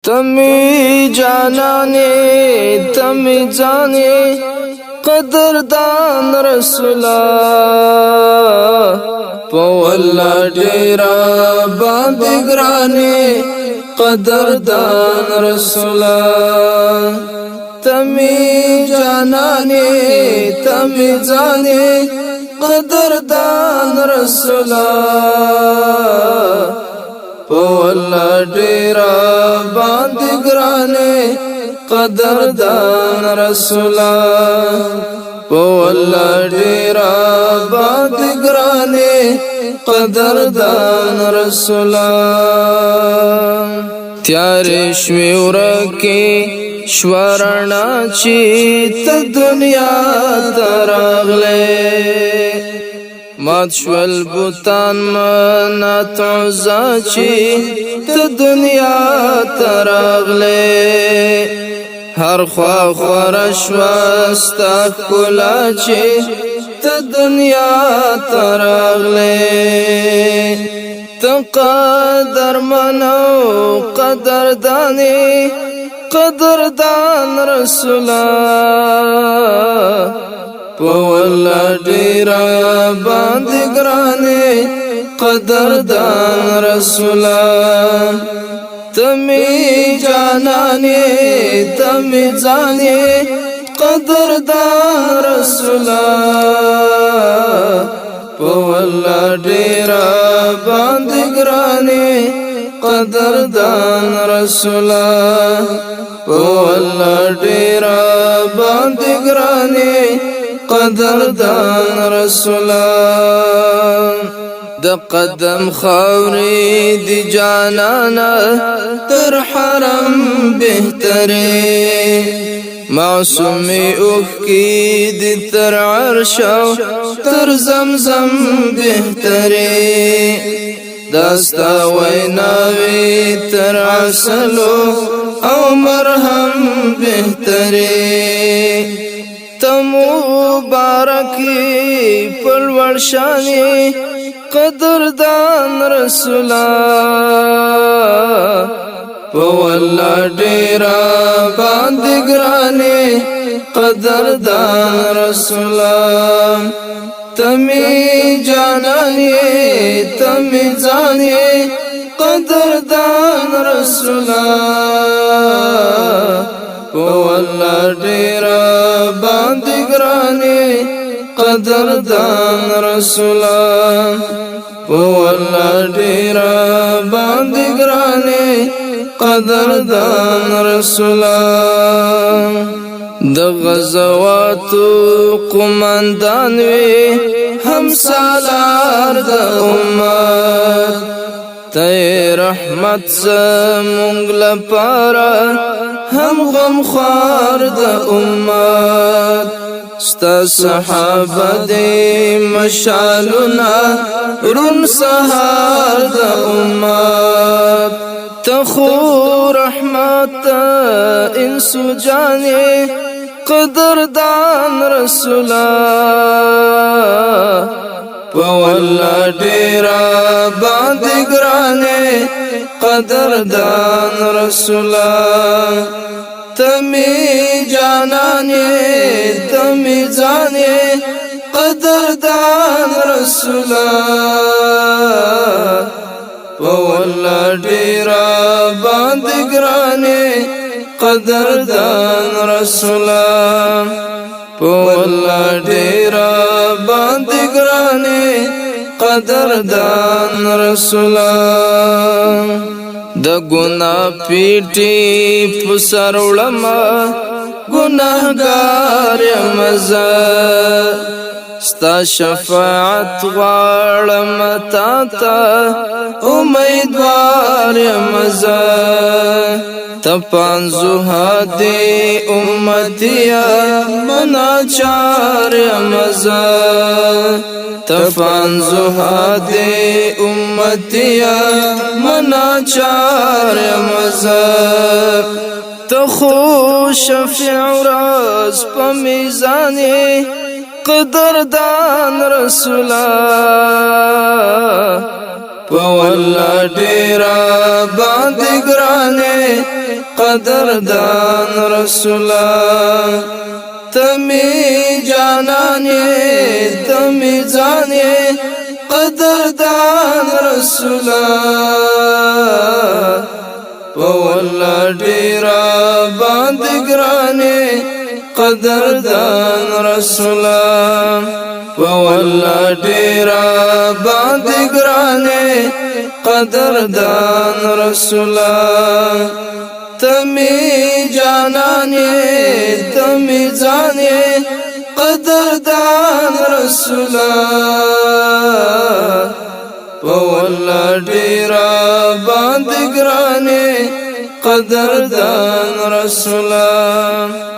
तमी जानाने तमी जाने कदरदान रसूला पवल्ला डेरा बांदिगराने कदरदान रसूला तमी जानाने तमी जाने कदरदान रसूला पवल्ला डेरा बांदिगराने कदरदान रसूला पवल्ला डेरा बांदिगराने कदरदान रसूला त्यारे श्वेरके श्वरणाची त दुनिया तरागले मातशवल बुतान मनात उजाची त दुनिया तरागले हर ख्वा ख्वरशवस्ता कुलाची त दुनिया तरागले तक़दर मनो कदरदानी कदरदान रसूला पवल्ला डेरा बांदिगराने कदरदान रसूला तमी जानाने तमी जाने कदरदान रसूला पवल्ला डेरा बांदिगराने कदरदान रसूला पवल्ला डेरा बांदिगराने कदरदान रसूला द कदम खौरी दी जानाना तर हरम बेहतरे मासूमी उफकी दी तर अर्शो तर जमजम बेहतरे दस्ता वैनावी तर असलो औ मरहम बेहतरे मुबारकी पलवरशानी कदरदान रसूला पवल्ला डेरा बांदिगराने कदरदान रसूला तमी जानाने तमी जाने कदरदान रसूला पवल्ला डेरा बांदिगराने कदरदान रसूला पवल्ला डेरा बांदिगराने कदरदान रसूला द गज़वातु कुमानदान वे हम सालार द उम्मत ते रहमत से मुंगल पारा हम गमख्वार द उम्मत स्ता सहाबा दे मशालुना रुन सहार द उम्मत तखू रहमत इंसु जाने कदरदान रसूला पवल्ला डेरा बांदिगराने कदरदान रसूला तमी जानाने तमी जाने कदरदान रसूला पवल्ला डेरा बांदिगराने कदरदान रसूला पवल्ला डेरा बांदिगराने कदरदान रसूला द गुना पीटी पुसर उलमा गुनाहगार मजा स्ता शफाअत वालम ताता उम्मीदवार मजा तपांजु हादे उम्मतिया मनाचार मजा तपांजु हादे उम्मतिया मनाचार मजा तखू शफीع राज पमीजाने कदरदान रसूला په والله ډیره باندې ګرانې قدردان رسولا تمی جانانې تمی ځانې قدردان رسولا په والله ډیره باندې ګرانې قدردان رسولا په والله ډیره باندې ګرانې قدردان رسولا تمی جانانې تمی ځانې قدردان رسولا په والله ډیره باندې ګرانې قدردان رسولا